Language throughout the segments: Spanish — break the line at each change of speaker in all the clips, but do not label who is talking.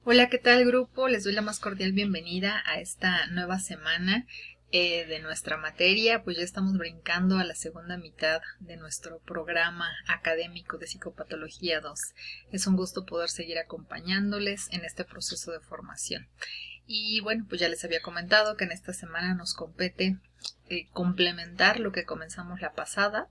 Hola, ¿qué tal grupo? Les doy la más cordial bienvenida a esta nueva semana de nuestra materia. Pues ya estamos brincando a la segunda mitad de nuestro programa académico de Psicopatología 2. Es un gusto poder seguir acompañándoles en este proceso de formación. Y bueno, pues ya les había comentado que en esta semana nos compete complementar lo que comenzamos la pasada,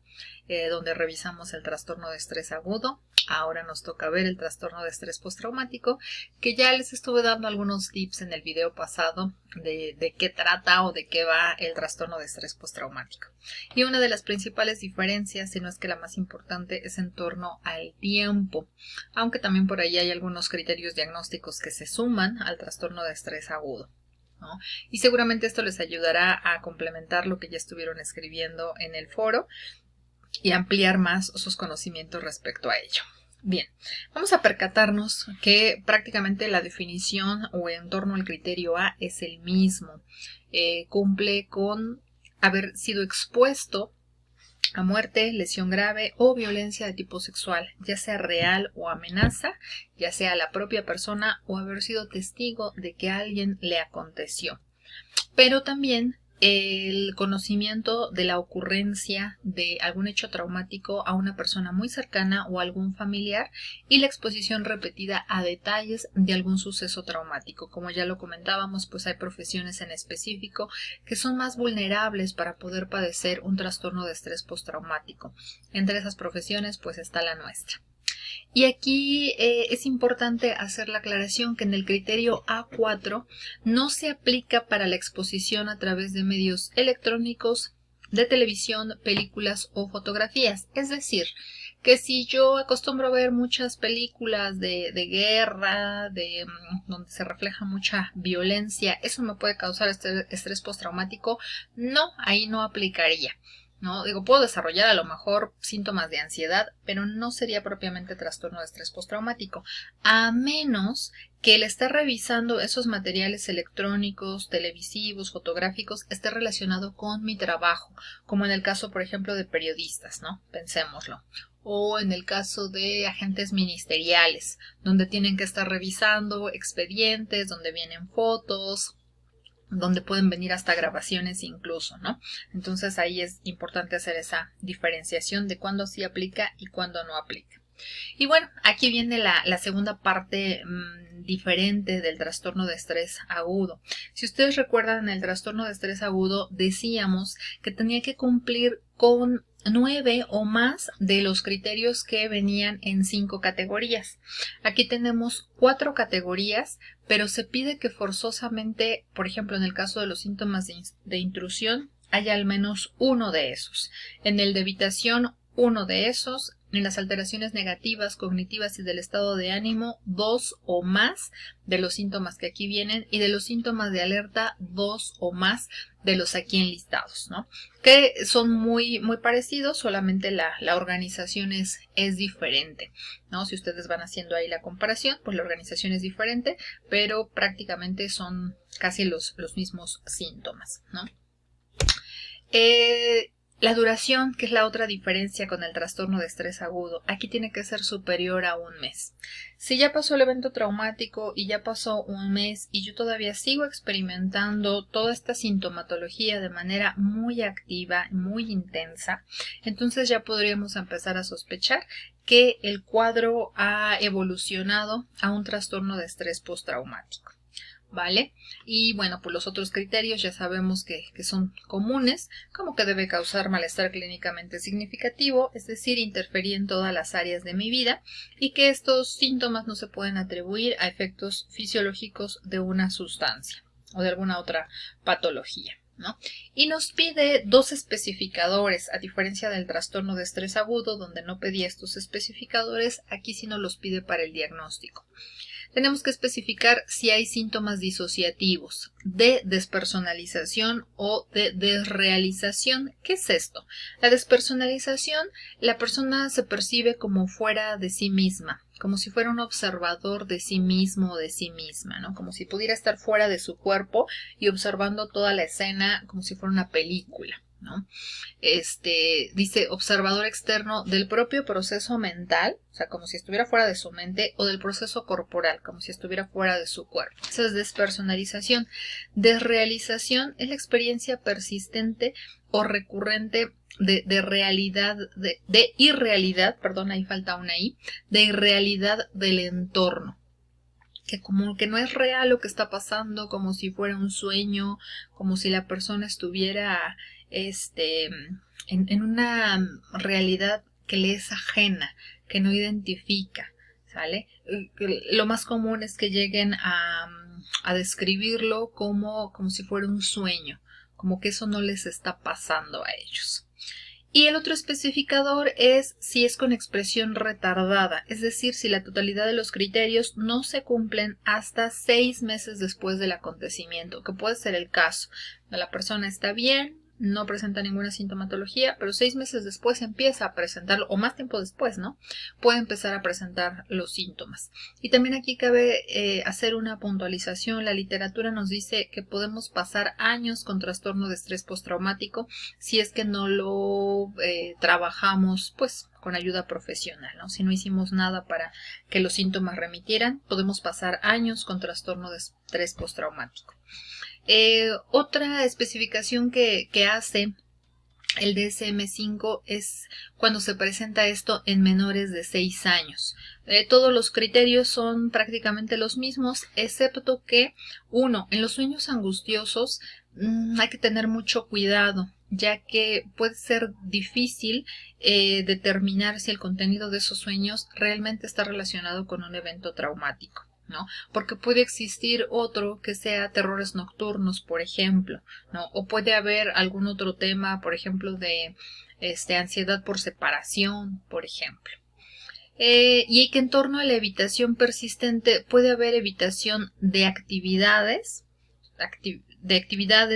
donde revisamos el trastorno de estrés agudo. Ahora nos toca ver el trastorno de estrés postraumático, que ya les estuve dando algunos tips en el video pasado de qué trata o de qué va el trastorno de estrés postraumático. Y una de las principales diferencias, si no es que la más importante, es en torno al tiempo, aunque también por ahí hay algunos criterios diagnósticos que se suman al trastorno de estrés agudo, ¿no? Y seguramente esto les ayudará a complementar lo que ya estuvieron escribiendo en el foro y ampliar más sus conocimientos respecto a ello. Bien, vamos a percatarnos que prácticamente la definición o en torno al criterio A es el mismo. Cumple con haber sido expuesto a muerte, lesión grave o violencia de tipo sexual, ya sea real o amenaza, ya sea a la propia persona o haber sido testigo de que a alguien le aconteció. Pero también el conocimiento de la ocurrencia de algún hecho traumático a una persona muy cercana o a algún familiar y la exposición repetida a detalles de algún suceso traumático. Como ya lo comentábamos, pues hay profesiones en específico que son más vulnerables para poder padecer un trastorno de estrés postraumático. Entre esas profesiones, pues está la nuestra. Y aquí es importante hacer la aclaración que en el criterio A4 no se aplica para la exposición a través de medios electrónicos, de televisión, películas o fotografías. Es decir, que si yo acostumbro a ver muchas películas de guerra, donde se refleja mucha violencia, ¿eso me puede causar estrés postraumático? No, ahí no aplicaría. ¿No? Digo, puedo desarrollar a lo mejor síntomas de ansiedad, pero no sería propiamente trastorno de estrés postraumático, a menos que el estar revisando esos materiales electrónicos, televisivos, fotográficos, esté relacionado con mi trabajo, como en el caso, por ejemplo, de periodistas, ¿no? Pensémoslo. O en el caso de agentes ministeriales, donde tienen que estar revisando expedientes, donde vienen fotos, donde pueden venir hasta grabaciones incluso, ¿no? Entonces ahí es importante hacer esa diferenciación de cuándo sí aplica y cuándo no aplica. Y bueno, aquí viene la segunda parte diferente del trastorno de estrés agudo. Si ustedes recuerdan, en el trastorno de estrés agudo decíamos que tenía que cumplir con 9 o más de los criterios que venían en 5 categorías. Aquí tenemos 4 categorías, pero se pide que forzosamente, por ejemplo, en el caso de los síntomas de intrusión, haya al menos uno de esos. En el de evitación, uno de esos. En las alteraciones negativas, cognitivas y del estado de ánimo, 2 o más de los síntomas que aquí vienen, y de los síntomas de alerta, 2 o más de los aquí enlistados, ¿no? Que son muy parecidos, solamente la organización es diferente, ¿no? Si ustedes van haciendo ahí la comparación, pues la organización es diferente, pero prácticamente son casi los mismos síntomas, ¿no? La duración, que es la otra diferencia con el trastorno de estrés agudo, aquí tiene que ser superior a un mes. Si ya pasó el evento traumático y ya pasó un mes y yo todavía sigo experimentando toda esta sintomatología de manera muy activa, muy intensa, entonces ya podríamos empezar a sospechar que el cuadro ha evolucionado a un trastorno de estrés postraumático. ¿Vale? Y bueno, pues los otros criterios ya sabemos que son comunes, como que debe causar malestar clínicamente significativo, es decir, interferir en todas las áreas de mi vida, y que estos síntomas no se pueden atribuir a efectos fisiológicos de una sustancia o de alguna otra patología, ¿no? Y nos pide 2 especificadores, a diferencia del trastorno de estrés agudo, donde no pedía estos especificadores, aquí sí nos los pide para el diagnóstico. Tenemos que especificar si hay síntomas disociativos, de despersonalización o de desrealización. ¿Qué es esto? La despersonalización, la persona se percibe como fuera de sí misma, como si fuera un observador de sí mismo o de sí misma, ¿no? Como si pudiera estar fuera de su cuerpo y observando toda la escena como si fuera una película, ¿no? Dice observador externo del propio proceso mental, o sea, como si estuviera fuera de su mente, o del proceso corporal, como si estuviera fuera de su cuerpo. Esa es despersonalización. Desrealización es la experiencia persistente o recurrente de realidad, de irrealidad, perdón, ahí falta una I, de irrealidad del entorno. Que como que no es real lo que está pasando, como si fuera un sueño, como si la persona estuviera en una realidad que le es ajena, que no identifica, ¿sale? Lo más común es que lleguen a describirlo como si fuera un sueño, como que eso no les está pasando a ellos. Y el otro especificador es si es con expresión retardada, es decir, si la totalidad de los criterios no se cumplen hasta 6 meses después del acontecimiento, que puede ser el caso. La persona está bien, no presenta ninguna sintomatología, pero 6 meses después empieza a presentarlo, o más tiempo después, ¿no? Puede empezar a presentar los síntomas. Y también aquí cabe hacer una puntualización. La literatura nos dice que podemos pasar años con trastorno de estrés postraumático si es que no lo trabajamos, pues, con ayuda profesional, ¿no? Si no hicimos nada para que los síntomas remitieran, podemos pasar años con trastorno de estrés postraumático. Otra especificación que hace el DSM-5 es cuando se presenta esto en menores de 6 años. Todos los criterios son prácticamente los mismos, excepto que, en los sueños angustiosos hay que tener mucho cuidado, ya que puede ser difícil determinar si el contenido de esos sueños realmente está relacionado con un evento traumático, ¿no? Porque puede existir otro que sea terrores nocturnos, por ejemplo, ¿no? O puede haber algún otro tema, por ejemplo, de ansiedad por separación, por ejemplo. Y que en torno a la evitación persistente puede haber evitación de actividades,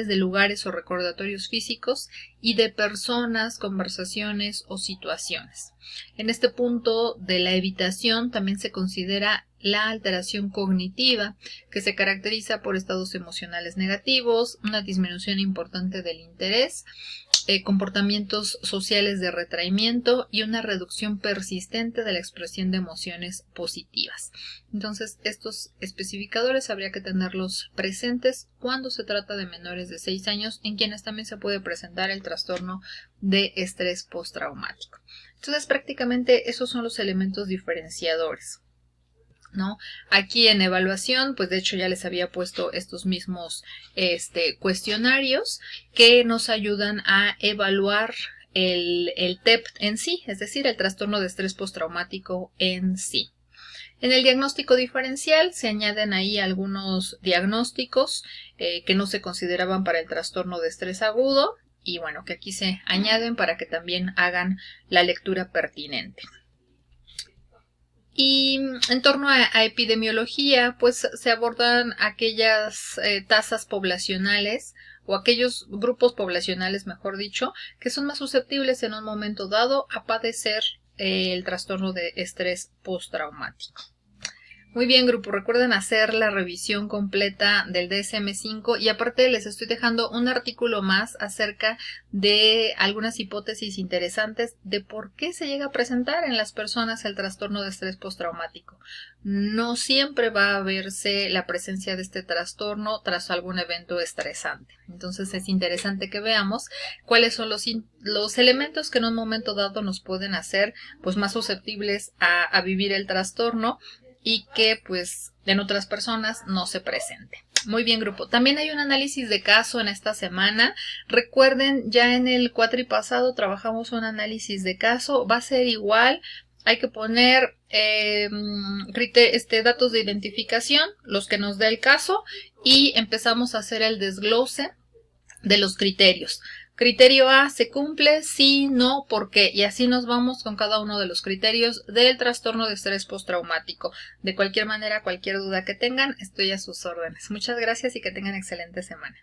de lugares o recordatorios físicos y de personas, conversaciones o situaciones. En este punto de la evitación también se considera la alteración cognitiva, que se caracteriza por estados emocionales negativos, una disminución importante del interés, comportamientos sociales de retraimiento y una reducción persistente de la expresión de emociones positivas. Entonces, estos especificadores habría que tenerlos presentes cuando se trata de menores de 6 años, en quienes también se puede presentar el trastorno de estrés postraumático. Entonces, prácticamente esos son los elementos diferenciadores, ¿no? Aquí en evaluación, pues de hecho ya les había puesto estos mismos cuestionarios que nos ayudan a evaluar el TEP en sí, es decir, el trastorno de estrés postraumático en sí. En el diagnóstico diferencial se añaden ahí algunos diagnósticos que no se consideraban para el trastorno de estrés agudo y bueno, que aquí se añaden para que también hagan la lectura pertinente. Y en torno a epidemiología, pues se abordan aquellas tasas poblacionales o aquellos grupos poblacionales, mejor dicho, que son más susceptibles en un momento dado a padecer el trastorno de estrés postraumático. Muy bien, grupo, recuerden hacer la revisión completa del DSM-5 y aparte les estoy dejando un artículo más acerca de algunas hipótesis interesantes de por qué se llega a presentar en las personas el trastorno de estrés postraumático. No siempre va a verse la presencia de este trastorno tras algún evento estresante. Entonces es interesante que veamos cuáles son los elementos que en un momento dado nos pueden hacer pues más susceptibles a vivir el trastorno y que pues en otras personas no se presente. Muy bien, grupo. También hay un análisis de caso en esta semana. Recuerden, ya en el cuatri pasado trabajamos un análisis de caso. Va a ser igual. Hay que poner datos de identificación, los que nos dé el caso, y empezamos a hacer el desglose de los criterios. Criterio A se cumple, sí, no, ¿por qué? Y así nos vamos con cada uno de los criterios del trastorno de estrés postraumático. De cualquier manera, cualquier duda que tengan, estoy a sus órdenes. Muchas gracias y que tengan excelente semana.